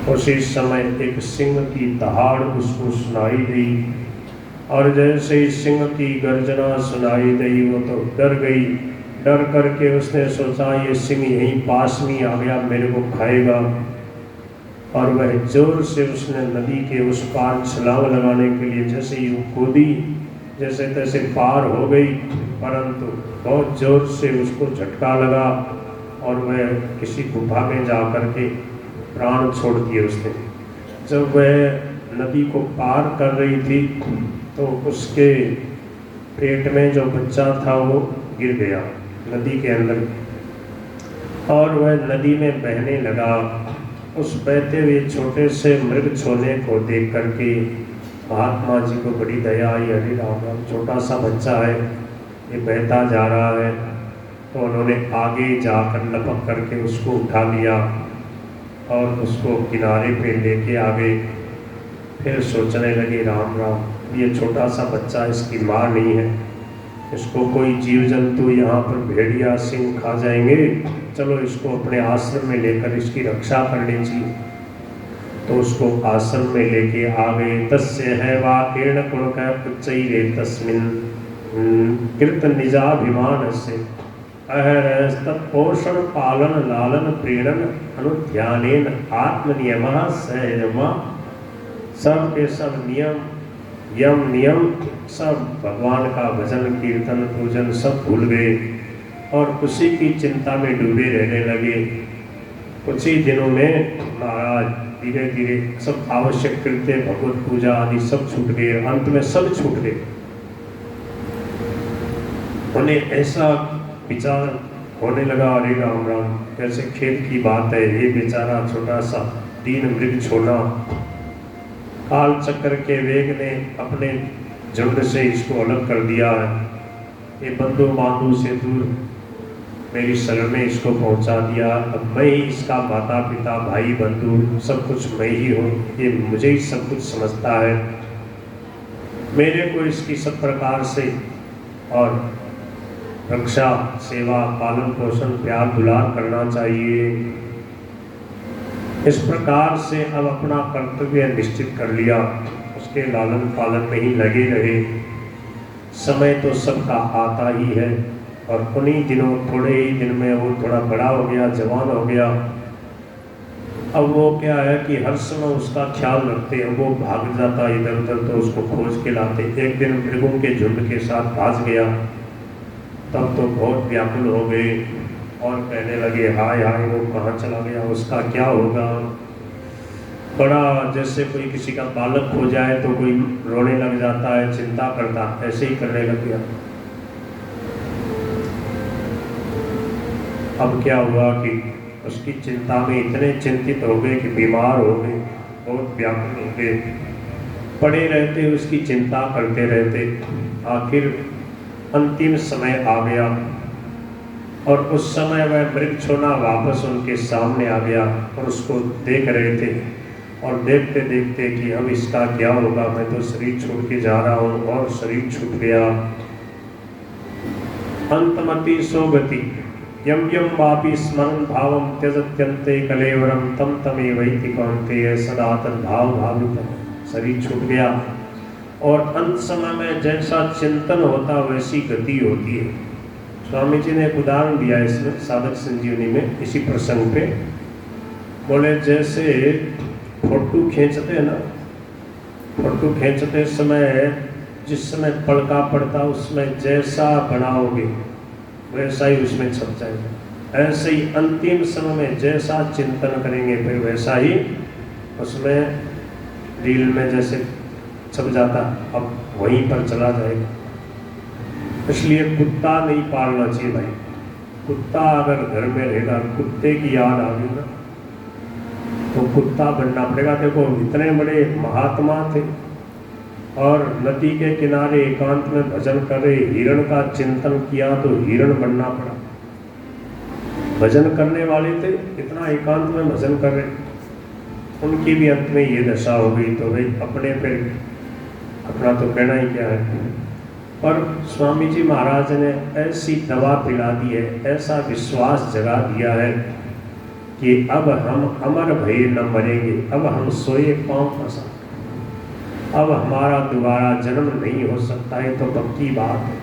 उसी समय एक सिंह की दहाड़ उसको सुनाई दी, और जैसे ही सिंह की गर्जना सुनाई दी वो तो डर गई। डर करके उसने सोचा ये सिंह यहीं पास में आ गया, मेरे को खाएगा। और वह जोर से उसने नदी के उस पार छलांग लगाने के लिए जैसे ही वो कूदी, जैसे तैसे पार हो गई, परंतु बहुत जोर से उसको झटका लगा और वह किसी गुफा में जा कर के प्राण छोड़ दिए उसने। जब वह नदी को पार कर रही थी तो उसके पेट में जो बच्चा था वो गिर गया नदी के अंदर, और वह नदी में बहने लगा। उस बहते हुए छोटे से मृग छोले को देख करके महात्मा जी को बड़ी दया आई। हरि राम राम, छोटा सा बच्चा है, ये बहता जा रहा है। तो उन्होंने आगे जाकर लपक करके उसको उठा लिया और उसको किनारे पे लेके आ गए। फिर सोचने लगे राम राम, ये छोटा सा बच्चा, इसकी माँ नहीं है, इसको कोई जीव जंतु यहाँ पर भेड़िया सिंह खा जाएंगे, चलो इसको अपने आश्रम में लेकर इसकी रक्षा करनी चाहिए। तो उसको आश्रम में लेके आ गए। तस्य है वा कीर्ण कुणक उच्चैरे तस्मिन् कृत निजाभिमान से पोषण पालन लालन प्रेरण अनुध्यानेन आत्मनियमः संयमः। सब के सब नियम यम नियम सब भगवान का भजन कीर्तन पूजन सब भूल गए और उसी की चिंता में डूबे रहने लगे। कुछ ही दिनों में महाराज धीरे धीरे सब आवश्यक कृत्य भगवत पूजा आदि सब छूट गए, अंत में सब छूट गए। उन्हें ऐसा विचार होने लगा, अरे राम राम, कैसे खेत की बात है, ये बेचारा छोटा सा दीन मृग छोड़ा, काल चक्र के वेग ने अपने झुंड से इसको अलग कर दिया है, ये बंधु बांधु से दूर मेरी शरण में इसको पहुंचा दिया। अब मैं ही इसका माता पिता भाई बंधु सब कुछ मैं ही हूँ, ये मुझे ही सब कुछ समझता है, मेरे को इसकी सब प्रकार से और रक्षा सेवा पालन पोषण प्यार दुलार करना चाहिए। इस प्रकार से अब अपना कर्तव्य निश्चित कर लिया, उसके लालन पालन में ही लगे रहे। समय तो सबका आता ही है और उन्हीं दिनों थोड़े ही दिन में वो थोड़ा बड़ा हो गया, जवान हो गया। अब वो क्या है कि हर समय उसका ख्याल रखते हैं, वो भाग जाता इधर उधर तो उसको खोज के लाते। एक दिन मृगों के झुंड के साथ भाग गया, तब तो बहुत व्याकुल हो गए और कहने लगे हाय हाय वो कहाँ चला गया, उसका क्या होगा। बड़ा जैसे कोई किसी का बालक खो जाए तो कोई रोने लग जाता है, चिंता करता, ऐसे ही करने लग गया। अब क्या हुआ कि उसकी चिंता में इतने चिंतित हो गए कि बीमार हो गए, बहुत व्याकुल हो गए, पड़े रहते उसकी चिंता करते रहते। आखिर अंतिम समय आ गया और उस समय वह मृग छोना वापस उनके सामने आ गया और उसको देख रहे थे और देखते देखते कि अब इसका क्या होगा, मैं तो शरीर छोड़ के जा रहा हूँ, और शरीर छूट गया। अंतमति सोगति यम यम वापि स्मरण भावम त्यजत्यन्ते कलेवरम तम तमेवैति कौन्तेय सदा तद्भाव भावितम्। शरीर छूट गया और अंत समय में जैसा चिंतन होता वैसी गति होती है। स्वामी जी ने एक उदाहरण दिया इसमें साधक संजीवनी में, इसी प्रसंग पे बोले जैसे फोटो खींचते हैं ना, फोटो खींचते समय जिस समय पड़का पड़ता उसमें जैसा बनाओगे वैसा ही उसमें छप जाएगा। ऐसे ही अंतिम समय में जैसा चिंतन करेंगे फिर वैसा ही उसमें रील में जैसे छप जाता, अब वहीं पर चला जाएगा। इसलिए कुत्ता नहीं पालना चाहिए भाई। कुत्ता अगर घर में रहेगा, कुत्ते की याद आ गई ना तो कुत्ता बनना पड़ेगा। देखो इतने बड़े महात्मा थे और नदी के किनारे एकांत में भजन कर रहे, हिरण का चिंतन किया तो हिरण बनना पड़ा। भजन करने वाले थे, इतना एकांत में भजन कर रहे, उनकी भी अंत में ये दशा हो गई। तो भाई अपने पे अपना तो कहना ही क्या है। पर स्वामी जी महाराज ने ऐसी दवा पिला दी है, ऐसा विश्वास जगा दिया है कि अब हम अमर भय न मरेंगे, अब हम सोए पांव फंसा, अब हमारा दोबारा जन्म नहीं हो सकता। है तो पक्की बात है।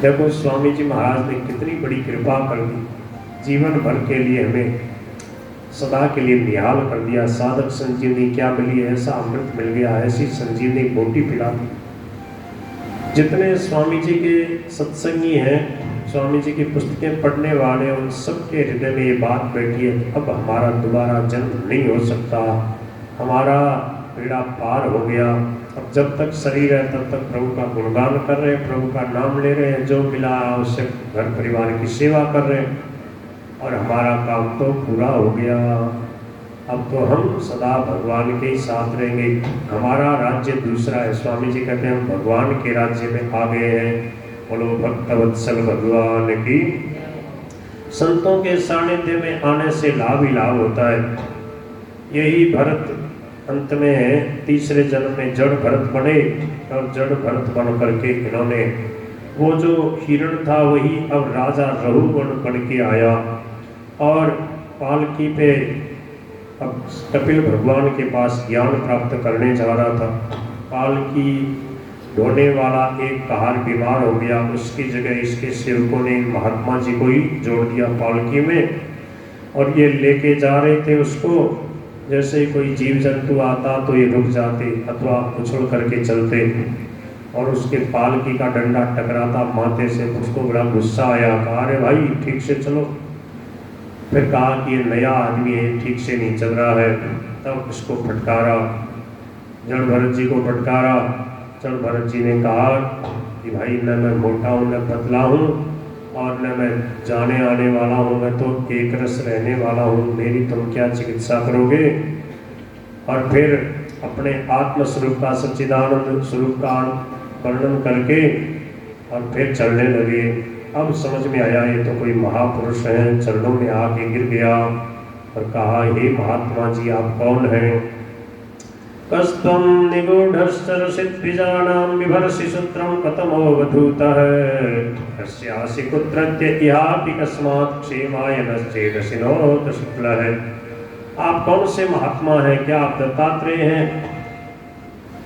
देखो स्वामी जी महाराज ने कितनी बड़ी कृपा कर दी, जीवन भर के लिए हमें सदा के लिए निहाल कर दिया। साधक संजीवनी क्या मिली, ऐसा अमृत मिल गया, ऐसी संजीवनी बोटी पिला दी। जितने स्वामी जी के सत्संगी हैं, स्वामी जी की पुस्तकें पढ़ने वाले, उन सबके हृदय में ये बात बैठी है कि अब हमारा दोबारा जन्म नहीं हो सकता, हमारा बेड़ा पार हो गया। अब जब तक शरीर है तब तक प्रभु का गुणगान कर रहे हैं, प्रभु का नाम ले रहे हैं, जो मिला उससे घर परिवार की सेवा कर रहे हैं, और हमारा काम तो पूरा हो गया। अब तो हम सदा भगवान के ही साथ रहेंगे, हमारा राज्य दूसरा है। स्वामी जी कहते हैं हम भगवान के राज्य में आ गए हैं। बोलो भक्तवत्सल भगवान की। संतों के सानिध्य में आने से लाभ ही लाभ होता है। यही भरत अंत में तीसरे जन्म में जड़ भरत बने, और जड़ भरत बन करके इन्होंने वो जो हिरण था वही अब राजा रघुगण बन के आया, और पालकी पे अब कपिल भगवान के पास ज्ञान प्राप्त करने जा रहा था। पालकी ढोने वाला एक कहार बीमार हो गया, उसकी जगह इसके सेवकों ने महात्मा जी को ही जोड़ दिया पालकी में, और ये लेके जा रहे थे उसको। जैसे ही कोई जीव जंतु आता तो ये रुक जाते अथवा उछल करके चलते, और उसके पालकी का डंडा टकराता माथे से। उसको बड़ा गुस्सा आया, कहा अरे भाई ठीक से चलो। फिर कहा कि ये नया आदमी है, ठीक से नहीं चल रहा है। तब उसको फटकारा, जड़ भरत जी को फटकारा। जड़ भरत जी ने कहा कि भाई न मैं मोटा हूँ न पतला हूँ, और न मैं जाने आने वाला हूँ, मैं तो एक रस रहने वाला हूँ, मेरी तुम क्या चिकित्सा करोगे। और फिर अपने आत्म स्वरूप का, सच्चिदानंद स्वरूप का वर्णन करके और फिर चलने लगे। अब समझ में आया ये तो कोई महापुरुष है, चरणों में आके गिर गया और कहा हे महात्मा जी आप कौन हैं। कस्त्वं निगूढश्चरसिद्धिजानां बिभर्षि सूत्रं कथमोऽवधूतः कस्यासि कुत्रत्य इहापि कस्मात् क्षेमाय नश्चेदसि नोत शुक्लः। आप कौन से महात्मा हैं, क्या आप दत्तात्रेय हैं,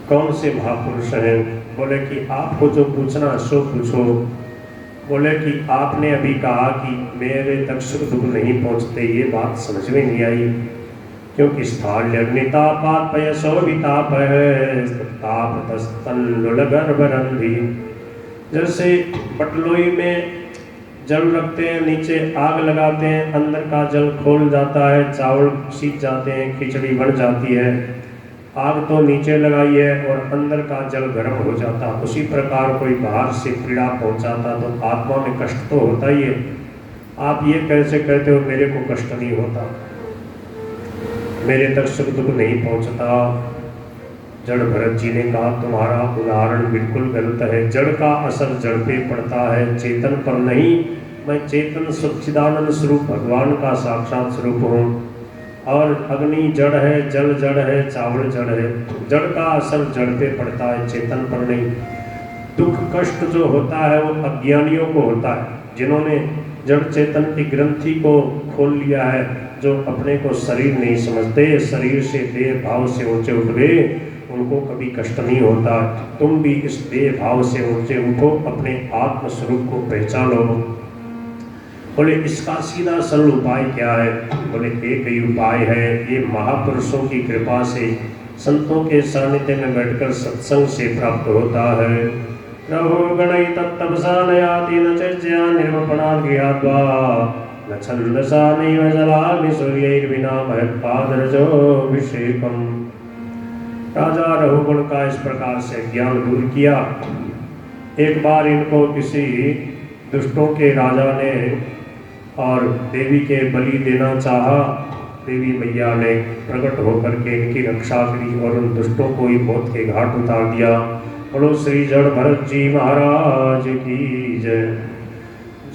कौन से महापुरुष हैं। बोले कि आपको जो पूछना सो पूछो। बोले कि आपने अभी कहा कि मेरे तक सुख दुख नहीं पहुँचते, ये बात समझ में नहीं आई, क्योंकि स्थाल्यग्नितापात पयसोभिताप है ताप तस्तन्नुलगर्भरंधि। जैसे पटलोई में जल रखते हैं, नीचे आग लगाते हैं, अंदर का जल खोल जाता है, चावल सीज जाते हैं, खिचड़ी बन जाती है। आग तो नीचे लगाई है और अंदर का जल गर्म हो जाता। उसी प्रकार कोई बाहर से पीड़ा पहुंचाता तो आत्मा में कष्ट तो होता ही है। आप ये कैसे कहते हो मेरे को कष्ट नहीं होता, मेरे तक सुख दुख नहीं पहुंचता। जड़ भरत जी ने कहा तुम्हारा उदाहरण बिल्कुल गलत है। जड़ का असर जड़ पे पड़ता है, चेतन पर नहीं। मैं चेतन सच्चिदानंद स्वरूप भगवान का साक्षात स्वरूप हूँ, और अग्नि जड़ है, जल जड़ है, चावल जड़ है। जड़ का असर जड़ पे पड़ता है, चेतन पर नहीं। दुख कष्ट जो होता है वो अज्ञानियों को होता है, जिन्होंने जड़ चेतन की ग्रंथि को खोल लिया है, जो अपने को शरीर नहीं समझते, शरीर से देह भाव से ऊंचे उठ गए, उनको कभी कष्ट नहीं होता। तुम भी इस देह भाव से ऊंचे उठो, अपने आत्म स्वरूप को पहचानो। बोले इसका सीधा सरल उपाय क्या है। बोले एक ही उपाय है, ये महापुरुषों की कृपा से, संतों के सानिध्य में बैठकर सत्संग से प्राप्त होता है। रहो गणई तत्तपसा नयाति न चर्या निर्वपणा गृहाद्वा न छंदसा नैव जलाग्नि सूर्यैर्विना महत्पादरजोऽभिषेकम्। राजा रघुगण का इस प्रकार से ज्ञान दूर किया। एक बार इनको किसी दुष्टों के राजा ने और देवी के बलि देना चाहा। देवी मैया ने प्रकट होकर के इनकी रक्षा करी और उन दुष्टों को ही मौत के घाट उतार दिया। बोलो श्री जड़ भरत जी महाराज की जय।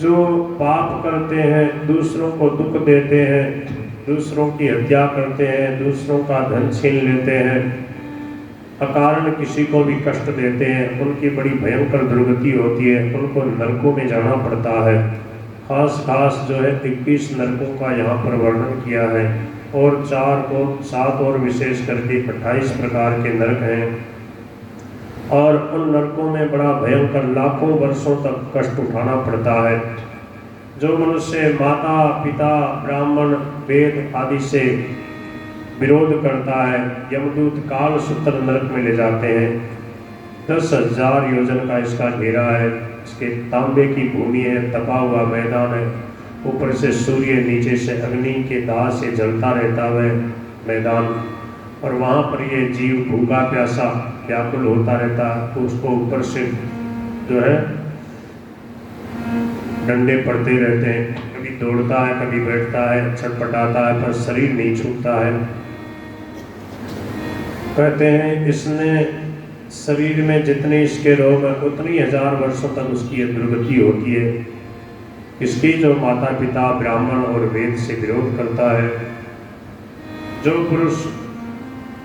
जो पाप करते हैं, दूसरों को दुख देते हैं, दूसरों की हत्या करते हैं, दूसरों का धन छीन लेते हैं, अकारण किसी को भी कष्ट देते हैं, उनकी बड़ी भयंकर दुर्गति होती है, उनको नरकों में जाना पड़ता है। खास खास जो है 21 नरकों का यहाँ पर वर्णन किया है, और 7 और विशेष करके 28 प्रकार के नरक हैं। और उन नरकों में बड़ा भयंकर लाखों वर्षों तक कष्ट उठाना पड़ता है। जो मनुष्य माता पिता ब्राह्मण वेद आदि से विरोध करता है, यमदूत काल सूत्र नरक में ले जाते हैं। 10,000 योजन का इसका घेरा है। इसके तांबे की भूमि है, तपा हुआ मैदान है, ऊपर से सूर्य, नीचे से अग्नि के दाह से जलता रहता है मैदान, और वहाँ पर ये जीव भूखा प्यासा व्याकुल होता रहता है। तो उसको ऊपर से जो है डंडे पड़ते रहते हैं, कभी दौड़ता है, कभी बैठता है, छटपटाता है, पर शरीर नहीं छूटता है। कहते हैं इसने शरीर में जितने इसके रोग हैं उतनी 1000 वर्षों तक उसकी दुर्गति होती है। इसकी जो माता पिता ब्राह्मण और वेद से विरोध करता है, जो पुरुष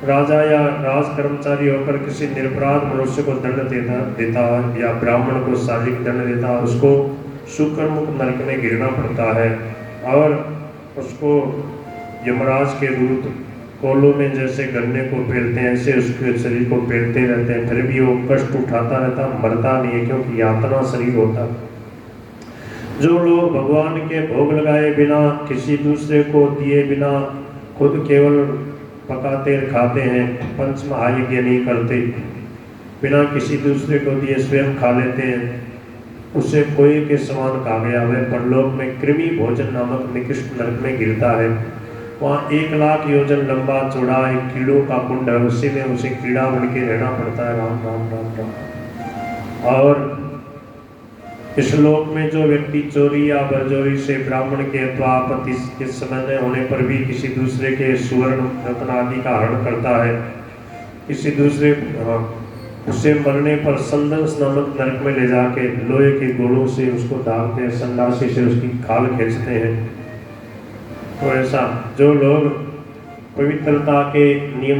राजा या राज कर्मचारी होकर किसी निरपराध मनुष्य को दंड देता है या ब्राह्मण को शारीरिक दंड देता है, उसको शुक्रमुख नरक में गिरना पड़ता है, और उसको यमराज के दूत कोलों में जैसे गन्ने को पेलते हैं ऐसे उसके शरीर को पेलते रहते हैं, फिर भी वो कष्ट उठाता रहता, मरता नहीं है, क्योंकि यातना शरीर होता। जो लोग भगवान के भोग लगाए बिना, किसी दूसरे को दिए बिना, खुद केवल पकाते खाते हैं, पंच महायज्ञ नहीं करते, बिना किसी दूसरे को दिए स्वयं खा लेते हैं, उसे कोई के समान कामयाब है, परलोक में कृमि भोजन नामक निकृष्ट नरक में गिरता है। वहाँ 1 लाख योजन लंबा चौड़ा एक कीड़ों का कुंड है, उसी में उसे कीड़ा बन के रहना पड़ता है। राम राम राम राम। और इस लोक में जो व्यक्ति चोरी या बरजोरी से ब्राह्मण के अथवा आपत्ति के समय होने पर भी किसी दूसरे के सुवर्ण रत्न आदि का हरण करता है, किसी दूसरे उसे मरने पर संदंस नामक नरक में ले जाके लोहे के गोलों से उसको दागते हैं, संडासी से उसकी खाल खींचते हैं। तो ऐसा जो लोग पवित्रता के नियम